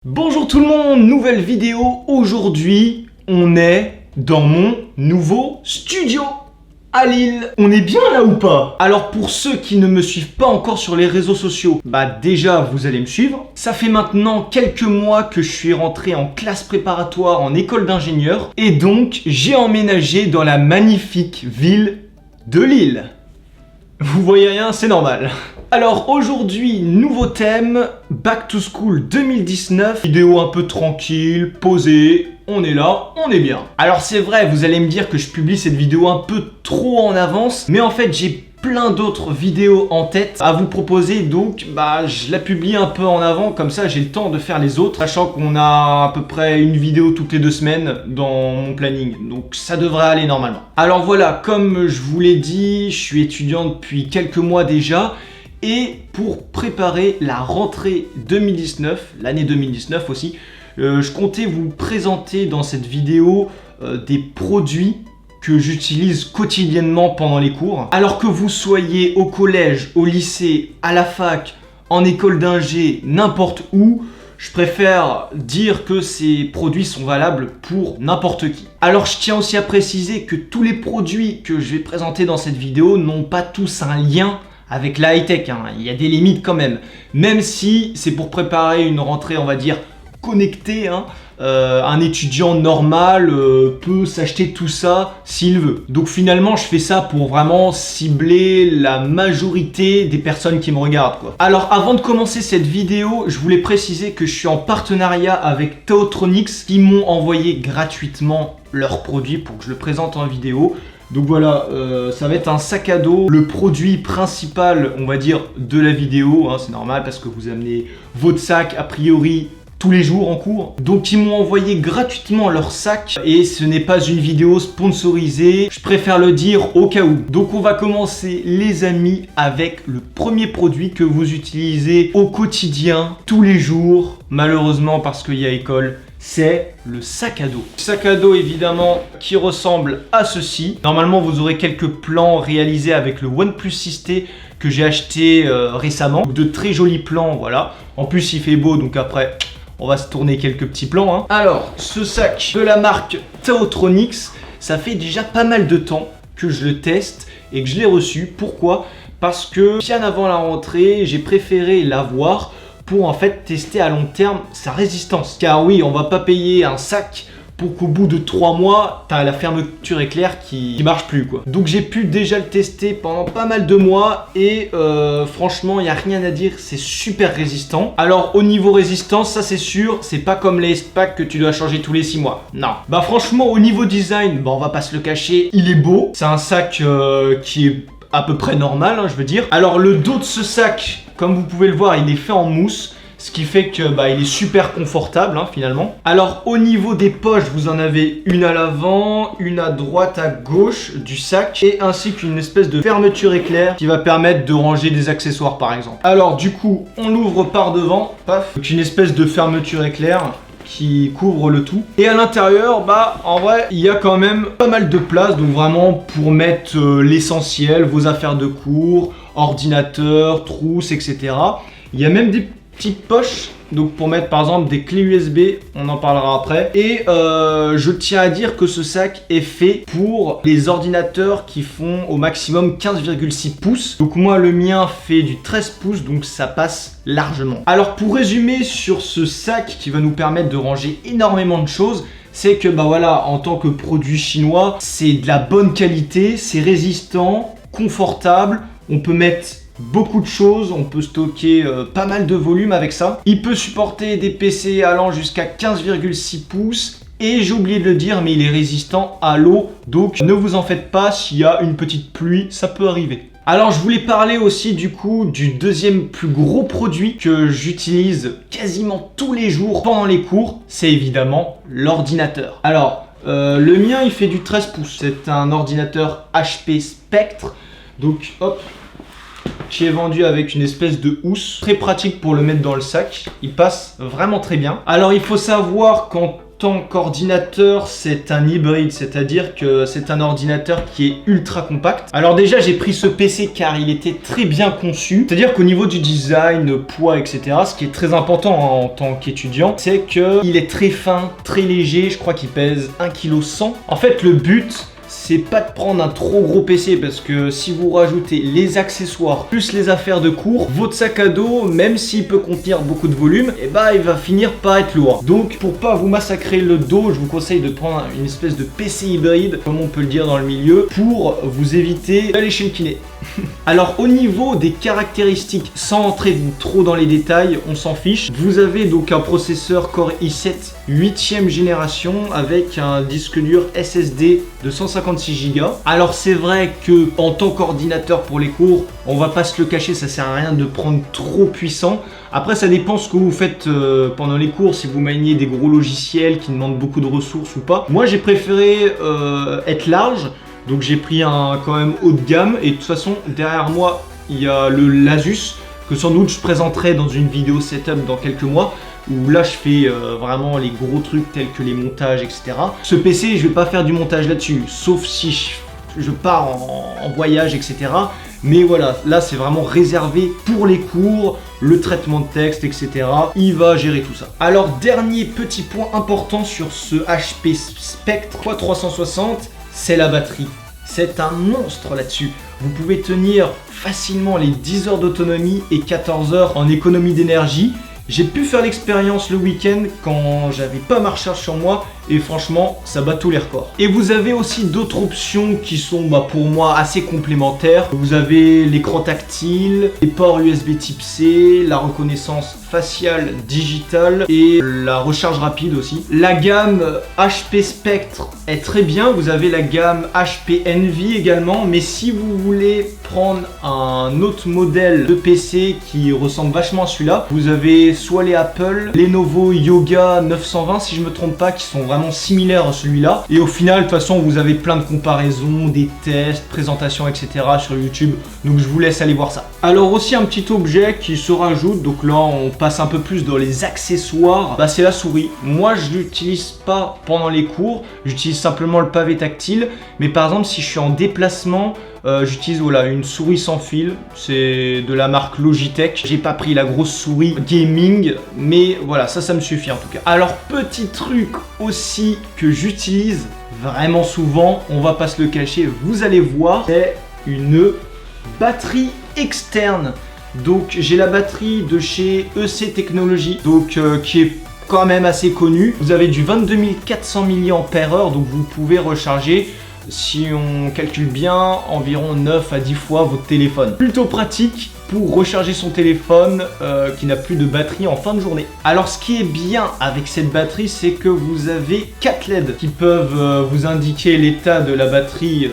Bonjour tout le monde, nouvelle vidéo. Aujourd'hui, on est dans mon nouveau studio à Lille. On est bien là ou pas? Alors pour ceux qui ne me suivent pas encore sur les réseaux sociaux, déjà vous allez me suivre. Ça fait maintenant quelques mois que je suis rentré en classe préparatoire en école d'ingénieur et donc j'ai emménagé dans la magnifique ville de Lille. Vous voyez rien, c'est normal. Alors aujourd'hui, nouveau thème, Back to School 2019. Vidéo un peu tranquille, posée, on est là, on est bien. Alors c'est vrai, vous allez me dire que je publie cette vidéo un peu trop en avance, mais en fait j'ai plein d'autres vidéos en tête à vous proposer, donc je la publie un peu en avant, comme ça j'ai le temps de faire les autres, sachant qu'on a à peu près une vidéo toutes les 2 semaines dans mon planning, donc ça devrait aller normalement. Alors voilà, comme je vous l'ai dit, je suis étudiant depuis quelques mois déjà, et pour préparer la rentrée 2019, l'année 2019 aussi, je comptais vous présenter dans cette vidéo des produits que j'utilise quotidiennement pendant les cours. Alors que vous soyez au collège, au lycée, à la fac, en école d'ingé, n'importe où, je préfère dire que ces produits sont valables pour n'importe qui. Alors je tiens aussi à préciser que tous les produits que je vais présenter dans cette vidéo n'ont pas tous un lien avec la high-tech, il y a des limites quand même. Même si c'est pour préparer une rentrée, on va dire, connectée, un étudiant normal peut s'acheter tout ça s'il veut. Donc finalement, je fais ça pour vraiment cibler la majorité des personnes qui me regardent, quoi. Alors avant de commencer cette vidéo, je voulais préciser que je suis en partenariat avec Teotronics qui m'ont envoyé gratuitement leurs produits pour que je le présente en vidéo. Donc voilà, ça va être un sac à dos, le produit principal, on va dire, de la vidéo, c'est normal parce que vous amenez votre sac a priori tous les jours en cours. Donc ils m'ont envoyé gratuitement leur sac et ce n'est pas une vidéo sponsorisée, je préfère le dire au cas où. Donc on va commencer les amis avec le premier produit que vous utilisez au quotidien, tous les jours, malheureusement parce qu'il y a école. C'est le sac à dos. Sac à dos évidemment qui ressemble à ceci. Normalement vous aurez quelques plans réalisés avec le OnePlus 6T que j'ai acheté récemment. De très jolis plans, voilà. En plus il fait beau donc après on va se tourner quelques petits plans. Alors ce sac de la marque Teotronics, ça fait déjà pas mal de temps que je le teste et que je l'ai reçu. Pourquoi? Parce que bien avant la rentrée j'ai préféré l'avoir pour en fait tester à long terme sa résistance. Car oui, on va pas payer un sac pour qu'au bout de 3 mois, t'as la fermeture éclair qui marche plus, quoi. Donc j'ai pu déjà le tester pendant pas mal de mois et franchement, il n'y a rien à dire, c'est super résistant. Alors au niveau résistance, ça c'est sûr, c'est pas comme les S-Pack que tu dois changer tous les 6 mois. Non. Franchement, au niveau design, on va pas se le cacher, il est beau. C'est un sac qui est à peu près normal, je veux dire. Alors le dos de ce sac, comme vous pouvez le voir, il est fait en mousse, ce qui fait que il est super confortable finalement. Alors au niveau des poches, vous en avez une à l'avant, une à droite, à gauche du sac, et ainsi qu'une espèce de fermeture éclair qui va permettre de ranger des accessoires par exemple. Alors du coup, on l'ouvre par devant, paf, donc une espèce de fermeture éclair qui couvre le tout. Et à l'intérieur, en vrai, il y a quand même pas mal de place, donc vraiment pour mettre l'essentiel, vos affaires de cours, ordinateur, trousse, etc. Il y a même des petites poches, donc pour mettre par exemple des clés USB, on en parlera après. Et je tiens à dire que ce sac est fait pour les ordinateurs qui font au maximum 15,6 pouces. Donc moi le mien fait du 13 pouces, donc ça passe largement. Alors pour résumer sur ce sac qui va nous permettre de ranger énormément de choses, c'est que voilà, en tant que produit chinois, c'est de la bonne qualité, c'est résistant, confortable, on peut mettre beaucoup de choses, on peut stocker pas mal de volume avec ça. Il peut supporter des PC allant jusqu'à 15,6 pouces. Et j'ai oublié de le dire, mais il est résistant à l'eau. Donc ne vous en faites pas, s'il y a une petite pluie, ça peut arriver. Alors je voulais parler aussi du coup du deuxième plus gros produit que j'utilise quasiment tous les jours pendant les cours. C'est évidemment l'ordinateur. Alors le mien il fait du 13 pouces. C'est un ordinateur HP Spectre. Donc hop, qui est vendu avec une espèce de housse, très pratique pour le mettre dans le sac, il passe vraiment très bien. Alors il faut savoir qu'en tant qu'ordinateur, c'est un hybride, c'est-à-dire que c'est un ordinateur qui est ultra compact. Alors déjà, j'ai pris ce PC car il était très bien conçu, c'est-à-dire qu'au niveau du design, poids, etc., ce qui est très important en tant qu'étudiant, c'est qu'il est très fin, très léger, je crois qu'il pèse 1,1 kg. En fait, le but, c'est pas de prendre un trop gros PC parce que si vous rajoutez les accessoires plus les affaires de cours, votre sac à dos, même s'il peut contenir beaucoup de volume, et bah il va finir par être lourd. Donc pour pas vous massacrer le dos, je vous conseille de prendre une espèce de PC hybride, comme on peut le dire dans le milieu, pour vous éviter d'aller chez le kiné. Alors au niveau des caractéristiques, sans entrer trop dans les détails, on s'en fiche. Vous avez donc un processeur Core i7 8e génération avec un disque dur SSD de 156 Go. Alors c'est vrai que en tant qu'ordinateur pour les cours, on va pas se le cacher, ça sert à rien de prendre trop puissant. Après ça dépend ce que vous faites pendant les cours, si vous maniez des gros logiciels qui demandent beaucoup de ressources ou pas. Moi j'ai préféré être large. Donc j'ai pris un quand même haut de gamme et de toute façon derrière moi il y a le l'Asus que sans doute je présenterai dans une vidéo setup dans quelques mois où là je fais vraiment les gros trucs tels que les montages, etc. Ce PC je vais pas faire du montage là-dessus sauf si je pars en voyage, etc. Mais voilà, là c'est vraiment réservé pour les cours, le traitement de texte, etc. Il va gérer tout ça. Alors dernier petit point important sur ce HP Spectre x360, c'est la batterie. C'est un monstre là-dessus. Vous pouvez tenir facilement les 10 heures d'autonomie et 14 heures en économie d'énergie. J'ai pu faire l'expérience le week-end quand j'avais pas ma recharge sur moi et franchement ça bat tous les records. Et vous avez aussi d'autres options qui sont pour moi assez complémentaires. Vous avez l'écran tactile, les ports USB type C, la reconnaissance faciale digitale et la recharge rapide aussi. La gamme HP Spectre est très bien, vous avez la gamme HP Envy également, mais si vous voulez prendre un autre modèle de PC qui ressemble vachement à celui-là, vous avez soit les Apple, Lenovo Yoga 920 si je me trompe pas, qui sont vraiment similaires à celui-là. Et au final, de toute façon, vous avez plein de comparaisons, des tests, présentations, etc. sur YouTube. Donc je vous laisse aller voir ça. Alors aussi un petit objet qui se rajoute, donc là on passe un peu plus dans les accessoires, c'est la souris. Moi je l'utilise pas pendant les cours, j'utilise simplement le pavé tactile. Mais par exemple si je suis en déplacement, j'utilise une souris sans fil, c'est de la marque Logitech. J'ai pas pris la grosse souris gaming, mais voilà, ça me suffit en tout cas. Alors petit truc aussi que j'utilise vraiment souvent, on va pas se le cacher, vous allez voir, c'est une batterie externe. Donc j'ai la batterie de chez EC Technologies, donc qui est quand même assez connue. Vous avez du 22 400 mAh, donc vous pouvez recharger, si on calcule bien, environ 9 à 10 fois votre téléphone. Plutôt pratique pour recharger son téléphone qui n'a plus de batterie en fin de journée. Alors ce qui est bien avec cette batterie, c'est que vous avez 4 LED qui peuvent vous indiquer l'état de la batterie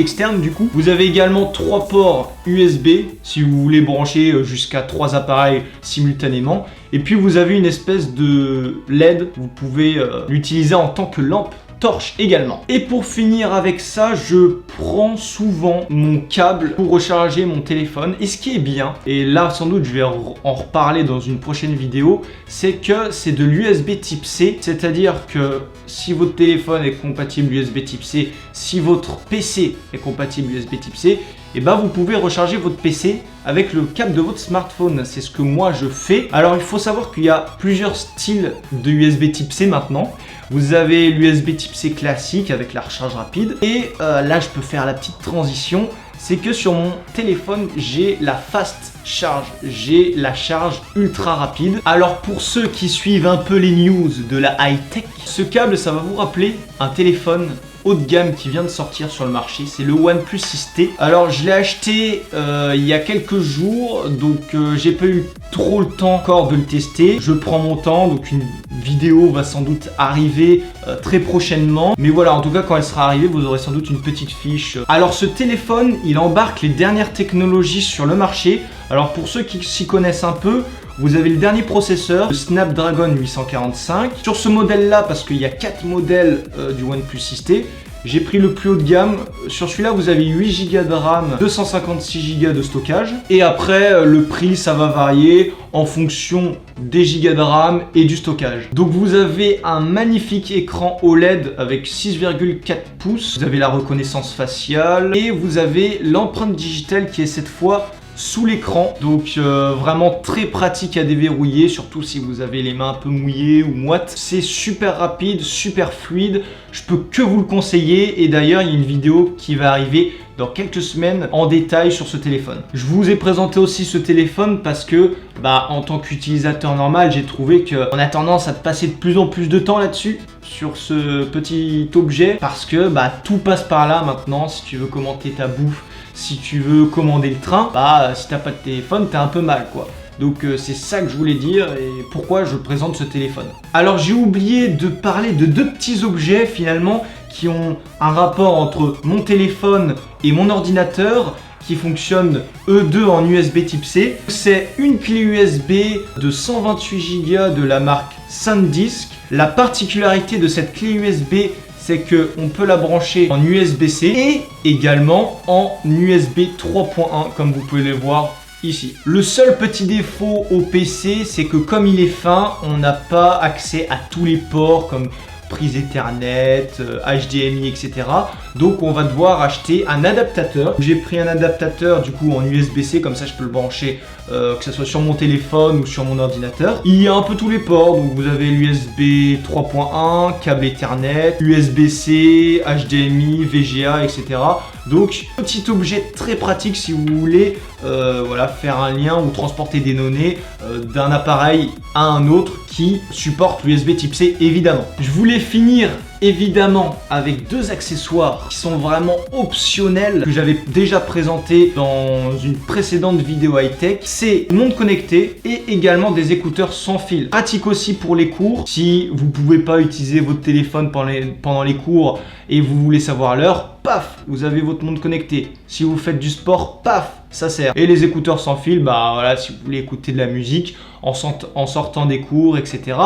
externe du coup. Vous avez également 3 ports USB si vous voulez brancher jusqu'à 3 appareils simultanément. Et puis vous avez une espèce de LED, vous pouvez l'utiliser en tant que lampe torche également. Et pour finir avec ça, je prends souvent mon câble pour recharger mon téléphone. Et ce qui est bien, et là sans doute je vais en reparler dans une prochaine vidéo, c'est que c'est de l'USB type C, c'est-à-dire que si votre téléphone est compatible USB type C, si votre PC est compatible USB type C, et vous pouvez recharger votre PC avec le câble de votre smartphone. C'est ce que moi je fais. Alors il faut savoir qu'il y a plusieurs styles de USB type C maintenant. Vous avez l'USB type C classique avec la recharge rapide. Et là je peux faire la petite transition. C'est que sur mon téléphone, j'ai la fast charge. J'ai la charge ultra rapide. Alors pour ceux qui suivent un peu les news de la high-tech, ce câble ça va vous rappeler un téléphone haut de gamme qui vient de sortir sur le marché, c'est le OnePlus 6T. Alors je l'ai acheté il y a quelques jours, donc j'ai pas eu trop le temps encore de le tester. Je prends mon temps, donc une vidéo va sans doute arriver très prochainement. Mais voilà, en tout cas quand elle sera arrivée, vous aurez sans doute une petite fiche. Alors ce téléphone, il embarque les dernières technologies sur le marché. Alors pour ceux qui s'y connaissent un peu, vous avez le dernier processeur, le Snapdragon 845. Sur ce modèle-là, parce qu'il y a 4 modèles du OnePlus 6T, J'ai pris le plus haut de gamme. Sur celui-là, vous avez 8 Go de RAM, 256 Go de stockage. Et après, le prix, ça va varier en fonction des gigas de RAM et du stockage. Donc vous avez un magnifique écran OLED avec 6,4 pouces. Vous avez la reconnaissance faciale et vous avez l'empreinte digitale qui est cette fois sous l'écran, donc vraiment très pratique à déverrouiller, surtout si vous avez les mains un peu mouillées ou moites. C'est super rapide, super fluide, je peux que vous le conseiller. Et d'ailleurs il y a une vidéo qui va arriver dans quelques semaines en détail sur ce téléphone. Je vous ai présenté aussi ce téléphone parce que en tant qu'utilisateur normal, j'ai trouvé qu'on a tendance à passer de plus en plus de temps là-dessus, sur ce petit objet, parce que tout passe par là maintenant. Si tu veux commenter ta bouffe, si tu veux commander le train, si t'as pas de téléphone, t'as un peu mal quoi. Donc c'est ça que je voulais dire et pourquoi je présente ce téléphone. Alors j'ai oublié de parler de deux petits objets finalement qui ont un rapport entre mon téléphone et mon ordinateur, qui fonctionne eux deux en USB type C. C'est une clé USB de 128 Go de la marque SanDisk. La particularité de cette clé USB, c'est qu'on peut la brancher en USB-C et également en USB 3.1 comme vous pouvez le voir ici. Le seul petit défaut au PC, c'est que comme il est fin, on n'a pas accès à tous les ports comme prise Ethernet, HDMI, etc. Donc on va devoir acheter un adaptateur. J'ai pris un adaptateur du coup en USB-C, comme ça je peux le brancher que ce soit sur mon téléphone ou sur mon ordinateur. Il y a un peu tous les ports, donc vous avez l'USB 3.1, câble Ethernet, USB-C, HDMI, VGA, etc. Donc petit objet très pratique si vous voulez faire un lien ou transporter des données d'un appareil à un autre qui supporte l'USB type C évidemment. Je voulais finir évidemment avec deux accessoires qui sont vraiment optionnels, que j'avais déjà présenté dans une précédente vidéo high-tech. C'est une montre connectée et également des écouteurs sans fil. Pratique aussi pour les cours. Si vous ne pouvez pas utiliser votre téléphone pendant les cours et vous voulez savoir l'heure, paf, vous avez votre montre connectée. Si vous faites du sport, paf, ça sert. Et les écouteurs sans fil, si vous voulez écouter de la musique en sortant des cours, etc.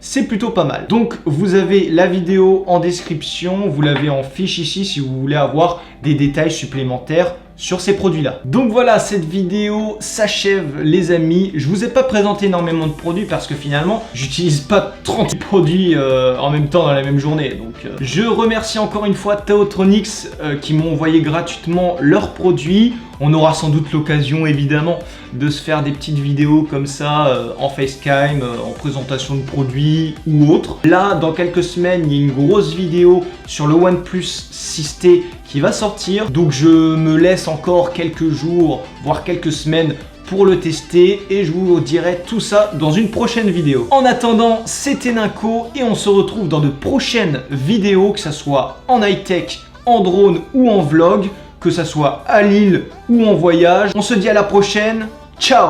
C'est plutôt pas mal. Donc vous avez la vidéo en description, vous l'avez en fiche ici si vous voulez avoir des détails supplémentaires sur ces produits-là. Donc voilà, cette vidéo s'achève les amis. Je vous ai pas présenté énormément de produits parce que finalement, j'utilise pas 30 produits en même temps dans la même journée. Donc je remercie encore une fois Taotronics qui m'ont envoyé gratuitement leurs produits. On aura sans doute l'occasion évidemment de se faire des petites vidéos comme ça en FaceTime, en présentation de produits ou autre. Là, dans quelques semaines, il y a une grosse vidéo sur le OnePlus 6T qui va sortir. Donc je me laisse encore quelques jours, voire quelques semaines pour le tester et je vous dirai tout ça dans une prochaine vidéo. En attendant, c'était Ninko et on se retrouve dans de prochaines vidéos, que ça soit en high-tech, en drone ou en vlog, que ça soit à Lille ou en voyage. On se dit à la prochaine, ciao!